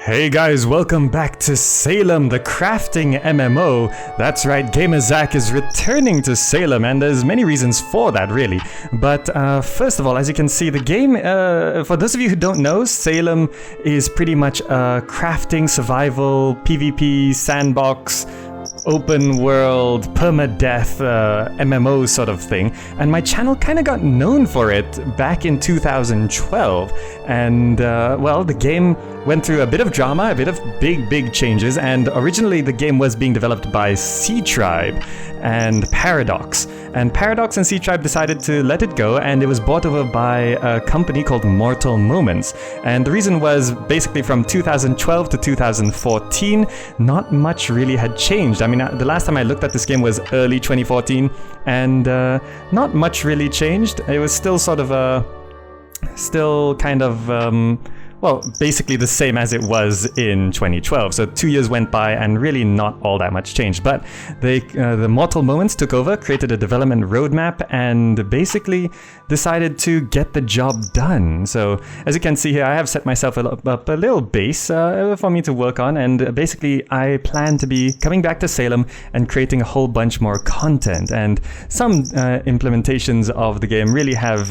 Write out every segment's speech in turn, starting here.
Hey guys, welcome back to Salem the Crafting MMO. That's right, GamerZakh is returning to Salem, and there's many reasons for that, really. But first of all, as you can see, the game, for those of you who don't know, Salem is pretty much a crafting, survival, PvP, sandbox, open world, permadeath MMO sort of thing, and my channel kind of got known for it back in 2012, and well, the game went through a bit of drama, a bit of big changes, and originally the game was being developed by C-Tribe and Paradox, and C-Tribe decided to let it go, and it was bought over by a company called Mortal Moments, and the reason was basically from 2012 to 2014, not much really had changed. I mean, the last time I looked at this game was early 2014, and not much really changed. It was still sort of well, basically the same as it was in 2012. So 2 years went by and really not all that much changed. But the Mortal Moments took over, created a development roadmap, and basically decided to get the job done. So as you can see here, I have set myself up a little base for me to work on, and basically I plan to be coming back to Salem and creating a whole bunch more content. And some implementations of the game really have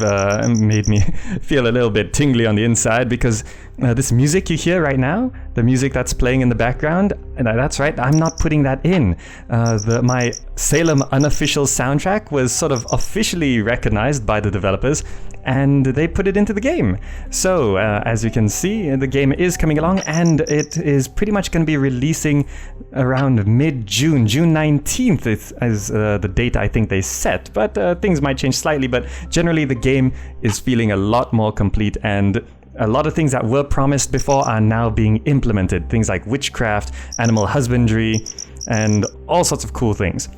made me feel a little bit tingly on the inside, because this music you hear right now, the music that's playing in the background, and that's right, I'm not putting that in. My Salem unofficial soundtrack was sort of officially recognized by the developers, and they put it into the game. So, as you can see, the game is coming along, and it is pretty much going to be releasing around mid-June. June 19th is the date I think they set, but things might change slightly, but generally the game is feeling a lot more complete, and a lot of things that were promised before are now being implemented. Things like witchcraft, animal husbandry, and all sorts of cool things.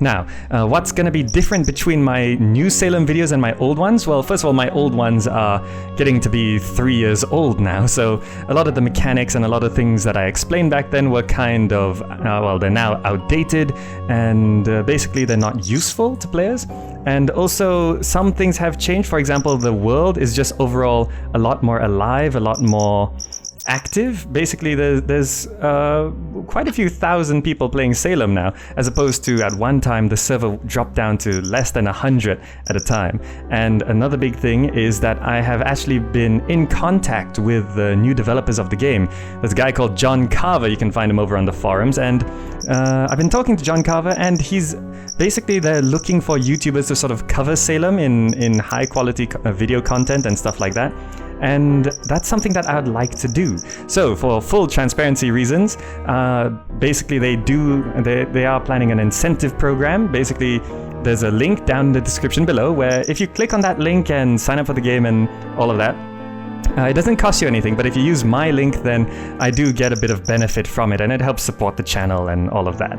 Now, what's going to be different between my new Salem videos and my old ones? Well, first of all, my old ones are getting to be 3 years old now, so a lot of the mechanics and a lot of things that I explained back then were kind of, well, they're now outdated, and basically they're not useful to players. And also, some things have changed. For example, the world is just overall a lot more alive, a lot more active. Basically, there's quite a few thousand people playing Salem now, as opposed to at one time the server dropped down to less than 100 at a time. And another big thing is that I have actually been in contact with the new developers of the game. There's a guy called John Carver, you can find him over on the forums, and I've been talking to John Carver, and they're looking for YouTubers to sort of cover Salem in high quality video content and stuff like that. And that's something that I would like to do. So for full transparency reasons, basically they are planning an incentive program. Basically, there's a link down in the description below where if you click on that link and sign up for the game and all of that, it doesn't cost you anything, but if you use my link, then I do get a bit of benefit from it, and it helps support the channel and all of that.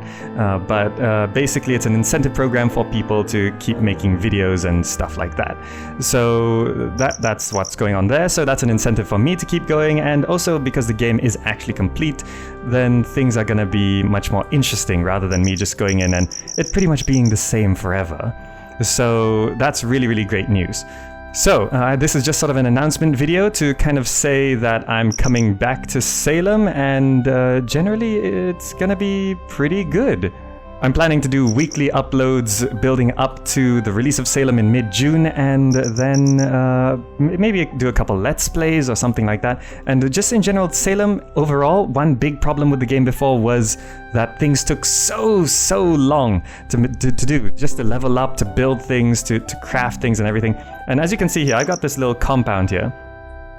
But basically, it's an incentive program for people to keep making videos and stuff like that. So that's what's going on there. So that's an incentive for me to keep going, and also because the game is actually complete, then things are going to be much more interesting rather than me just going in and it pretty much being the same forever. So that's really great news. So, this is just sort of an announcement video to kind of say that I'm coming back to Salem, and generally it's gonna be pretty good. I'm planning to do weekly uploads building up to the release of Salem in mid-June, and then maybe do a couple Let's Plays or something like that. And just in general, Salem overall, one big problem with the game before was that things took so long to do, just to level up, to build things, to craft things and everything. And as you can see here, I got this little compound here.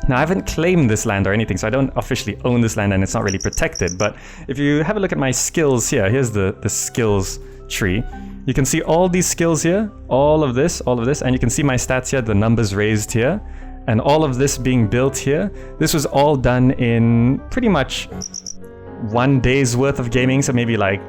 Now, I haven't claimed this land or anything, so I don't officially own this land and it's not really protected, but if you have a look at my skills here, here's the skills tree. You can see all these skills here, all of this, and you can see my stats here, the numbers raised here, and all of this being built here. This was all done in pretty much 1 day's worth of gaming, so maybe like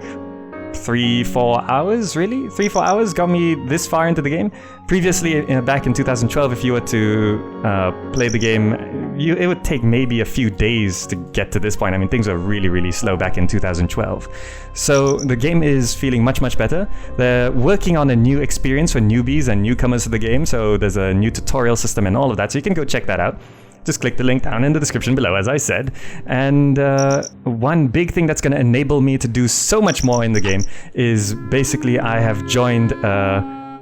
3-4 hours, really? 3-4 hours got me this far into the game. Previously, back in 2012, if you were to play the game, it would take maybe a few days to get to this point. I mean, things were really slow back in 2012. So the game is feeling much better. They're working on a new experience for newbies and newcomers to the game, so there's a new tutorial system and all of that, so you can go check that out. just click the link down in the description below, as I said. And one big thing that's going to enable me to do so much more in the game is basically I have joined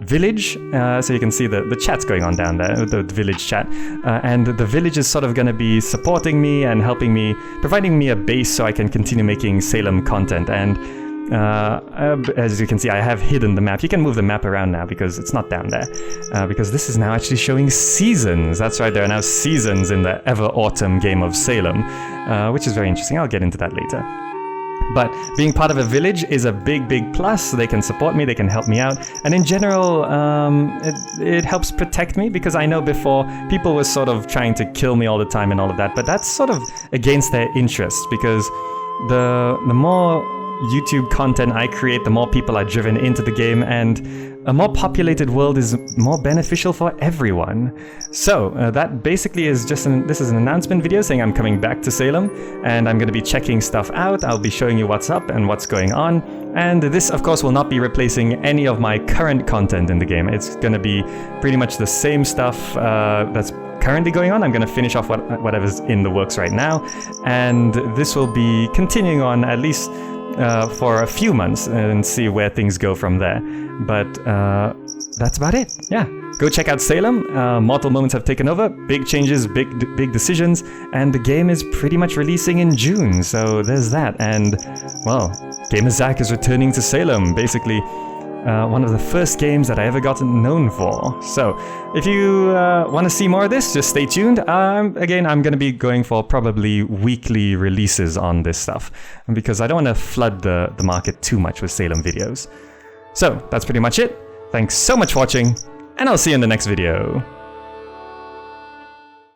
village, so you can see the chat's going on down there, the village chat, and the village is sort of going to be supporting me and helping me, providing me a base so I can continue making Salem content. And as you can see, I have hidden the map. You can move the map around now because it's not down there, because this is now actually showing seasons. That's right, there are now seasons in the ever autumn game of Salem, which is very interesting. I'll get into that later. But being part of a village is a big plus. They can support me, they can help me out, and in general it helps protect me, because I know before people were sort of trying to kill me all the time and all of that, but that's sort of against their interests, because the more YouTube content I create, the more people are driven into the game, and a more populated world is more beneficial for everyone. So that basically is just this is an announcement video saying I'm coming back to Salem, and I'm going to be checking stuff out. I'll be showing you what's up and what's going on, and this of course will not be replacing any of my current content in the game. It's going to be pretty much the same stuff that's currently going on. I'm going to finish off whatever's in the works right now, and this will be continuing on at least for a few months and see where things go from there. But that's about it. Yeah, go check out Salem. Mortal Moments have taken over. Big changes, big decisions, and the game is pretty much releasing in June. So there's that. And well, GamerZakh is returning to Salem. Basically, one of the first games that I ever got known for. So if you want to see more of this, just stay tuned. Again, I'm going to be going for probably weekly releases on this stuff, because I don't want to flood the market too much with Salem videos. So that's pretty much it. Thanks so much for watching, and I'll see you in the next video.